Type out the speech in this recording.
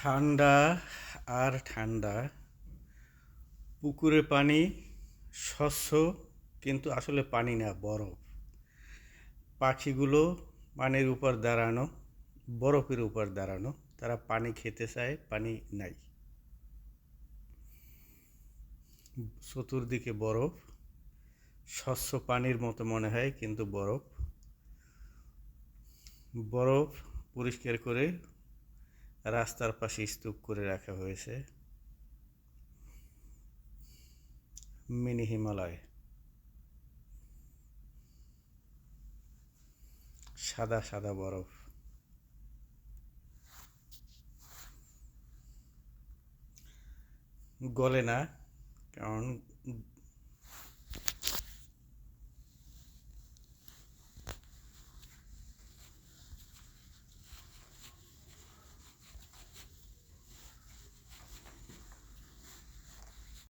ঠান্ডা আর ঠান্ডা। পুকুরের পানি স্বচ্ছ, কিন্তু আসলে পানি না, বরফ। পাখিগুলো পানির উপর দাঁড়ানো, বরফের উপর দাঁড়ানো, তারা পানি খেতে চায়, পানি নাই। চতুর্দিকে বরফ, স্বচ্ছ পানির মতো মনে হয় কিন্তু বরফ। বরফ পরিষ্কার করে রাস্তার পাশে স্তূপ করে রাখা হয়েছে। মিনি হিমালয়, সাদা সাদা বরফ। গলে না, কারণ